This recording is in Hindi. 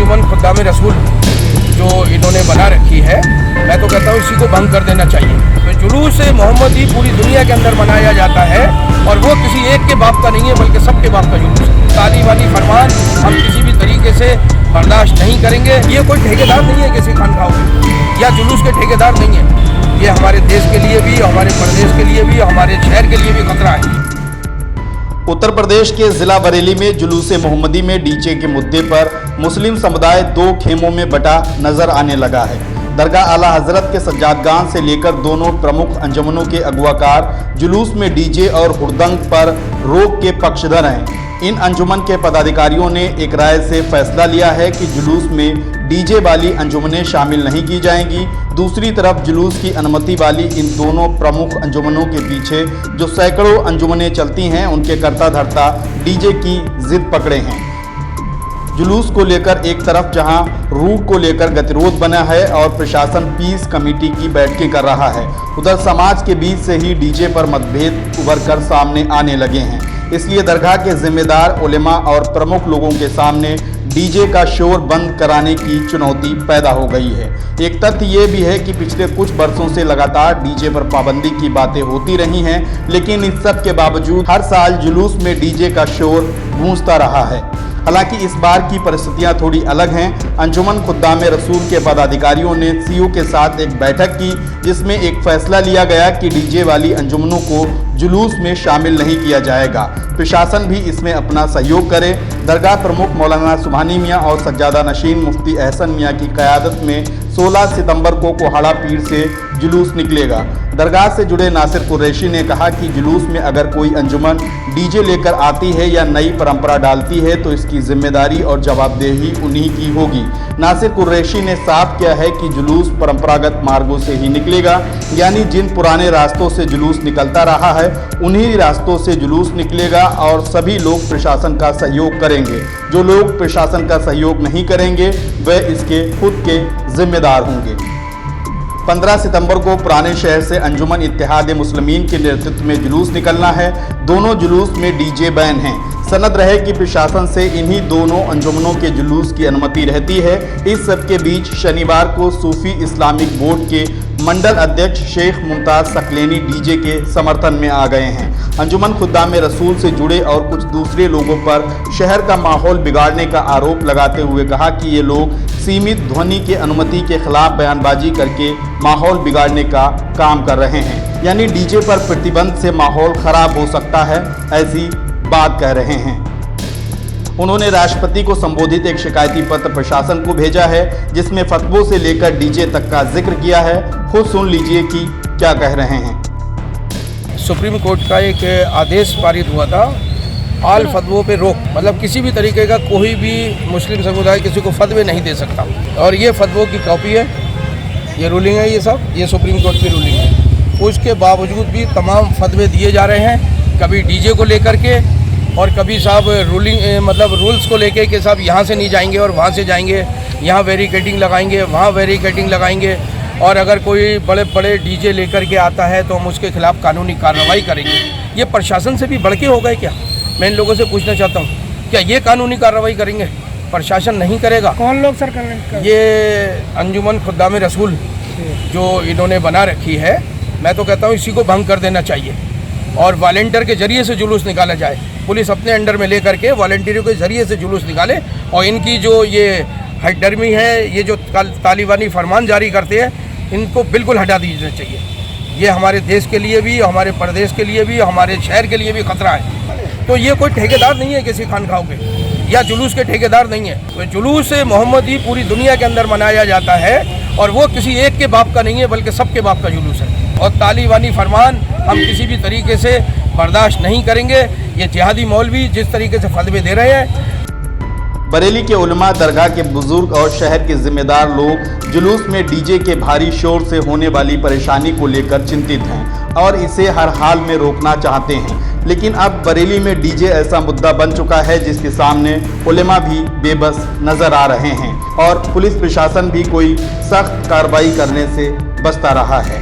अंजुमन खुद्दाम रसूल जो इन्होंने बना रखी है, मैं तो कहता हूँ इसी को भंग कर देना चाहिए। तो जुलूस मोहम्मदी पूरी दुनिया के अंदर मनाया जाता है और वो किसी एक के बाप का नहीं है बल्कि सबके बाप का जुलूस है। तालिबानी फरमान हम किसी भी तरीके से बर्दाश्त नहीं करेंगे। ये कोई ठेकेदार नहीं है किसी खानकाह के या जुलूस के ठेकेदार नहीं है। ये हमारे देश के लिए भी, हमारे प्रदेश के लिए भी, हमारे शहर के लिए भी खतरा है। उत्तर प्रदेश के जिला बरेली में जुलूस मोहम्मदी में डीजे के मुद्दे पर मुस्लिम समुदाय दो खेमों में बटा नजर आने लगा है। दरगाह आला हजरत के सज्जादगान से लेकर दोनों प्रमुख अंजुमनों के अगवाकार जुलूस में डीजे और हुड़दंग पर रोक के पक्षधर हैं। इन अंजुमन के पदाधिकारियों ने एक राय से फैसला लिया है कि जुलूस में डीजे वाली अंजुमनें शामिल नहीं की जाएंगी। दूसरी तरफ जुलूस की अनुमति वाली इन दोनों प्रमुख अंजुमनों के पीछे जो सैकड़ों अंजुमनें चलती हैं, उनके करता धरता डीजे की जिद पकड़े हैं। जुलूस को लेकर एक तरफ जहां रूट को लेकर गतिरोध बना है और प्रशासन पीस कमेटी की बैठकें कर रहा है, उधर समाज के बीच से ही डीजे पर मतभेद उभरकर सामने आने लगे हैं। इसलिए दरगाह के जिम्मेदार उलेमा और प्रमुख लोगों के सामने डीजे का शोर बंद कराने की चुनौती पैदा हो गई है। एक तथ्य ये भी है कि पिछले कुछ वर्षों से लगातार डीजे पर पाबंदी की बातें होती रही हैं, लेकिन इस सब के बावजूद हर साल जुलूस में डीजे का शोर गूंजता रहा है। हालांकि इस बार की परिस्थितियां थोड़ी अलग हैं। अंजुमन खुद्दाम रसूल के पदाधिकारियों ने सीओ के साथ एक बैठक की, जिसमें एक फैसला लिया गया कि डीजे वाली अंजुमनों को जुलूस में शामिल नहीं किया जाएगा। प्रशासन भी इसमें अपना सहयोग करे। दरगाह प्रमुख मौलाना सुभानी मियाँ और सज्जादा नशीन मुफ्ती एहसन मियाँ की क़यादत में 16 सितंबर को कोहाड़ा पीर से जुलूस निकलेगा। दरगाह से जुड़े नासिर कुरैशी ने कहा कि जुलूस में अगर कोई अंजुमन डीजे लेकर आती है या नई परंपरा डालती है तो इसकी जिम्मेदारी और जवाबदेही उन्हीं की होगी। नासिर कुरैशी ने साफ किया है कि जुलूस परंपरागत मार्गों से ही निकलेगा, यानी जिन पुराने रास्तों से जुलूस निकलता रहा है उन्हीं रास्तों से जुलूस निकलेगा और सभी लोग प्रशासन का सहयोग करेंगे। जो लोग प्रशासन का सहयोग नहीं करेंगे वे इसके खुद के जिम्मेदार होंगे। 15 सितंबर को पुराने शहर से अंजुमन इत्तेहाद मुस्लिमीन के नेतृत्व में जुलूस निकलना है। दोनों जुलूस में डीजे बैन है। सनद रहे कि प्रशासन से इन्हीं दोनों अंजुमनों के जुलूस की अनुमति रहती है। इस सब के बीच शनिवार को सूफी इस्लामिक बोर्ड के मंडल अध्यक्ष शेख मुमताज सकलेनी डीजे के समर्थन में आ गए हैं। अंजुमन खुद्दाम रसूल से जुड़े और कुछ दूसरे लोगों पर शहर का माहौल बिगाड़ने का आरोप लगाते हुए कहा कि ये लोग सीमित ध्वनि के अनुमति के खिलाफ बयानबाजी करके माहौल बिगाड़ने का काम कर रहे हैं, यानी डीजे पर प्रतिबंध से माहौल खराब हो सकता है, ऐसी बात कह रहे हैं। उन्होंने राष्ट्रपति को संबोधित एक शिकायती पत्र प्रशासन को भेजा है, जिसमें फतवों से लेकर डीजे तक का जिक्र किया है। खुद सुन लीजिए कि क्या कह रहे हैं। सुप्रीम कोर्ट का एक आदेश पारित हुआ था, आल फतवों पे रोक, मतलब किसी भी तरीके का कोई भी मुस्लिम समुदाय किसी को फतवे नहीं दे सकता। और ये फतवों की कॉपी है, ये रूलिंग है, ये सब ये सुप्रीम कोर्ट की रूलिंग है। उसके बावजूद भी तमाम फतवे दिए जा रहे हैं, कभी डीजे को लेकर के और कभी साहब रूलिंग मतलब रूल्स को लेके कि साहब यहाँ से नहीं जाएंगे और वहाँ से जाएंगे, यहाँ बैरिकेडिंग लगाएंगे, वहाँ बैरिकेडिंग लगाएंगे, और अगर कोई बड़े बड़े डीजे लेकर के आता है तो हम उसके खिलाफ कानूनी कार्रवाई करेंगे। ये प्रशासन से भी बढ़ के हो गए क्या? मैं इन लोगों से पूछना चाहता हूँ, क्या ये कानूनी कार्रवाई करेंगे? प्रशासन नहीं करेगा। कौन लोग सर कर रहे हैं? ये अंजुमन खुद्दाम रसूल जो इन्होंने बना रखी है, मैं तो कहता हूँ इसी को भंग कर देना चाहिए और वॉलंटियर के जरिए से जुलूस निकाला जाए। पुलिस अपने अंडर में लेकर के वॉलंटियरों के जरिए से जुलूस निकाले और इनकी जो ये हाइडर्मी है, ये जो तालिबानी फरमान जारी करते हैं, इनको बिल्कुल हटा दीजिए चाहिए। ये हमारे देश के लिए भी, हमारे प्रदेश के लिए भी, हमारे शहर के लिए भी खतरा है। तो ये कोई ठेकेदार नहीं है किसी खानकाह के या जुलूस के ठेकेदार नहीं है। तो जुलूस मोहम्मदी पूरी दुनिया के अंदर मनाया जाता है और वो किसी एक के बाप का नहीं है बल्कि सबके बाप का जुलूस है। और तालिबानी फरमान हम किसी भी तरीके से बर्दाश्त नहीं करेंगे। ये जिहादी मौलवी जिस तरीके से फतवे दे रहे हैं। बरेली के उलमा, दरगाह के बुजुर्ग और शहर के जिम्मेदार लोग जुलूस में डीजे के भारी शोर से होने वाली परेशानी को लेकर चिंतित हैं और इसे हर हाल में रोकना चाहते हैं। लेकिन अब बरेली में डीजे ऐसा मुद्दा बन चुका है जिसके सामने उलेमा भी बेबस नजर आ रहे हैं और पुलिस प्रशासन भी कोई सख्त कार्रवाई करने से बचता रहा है।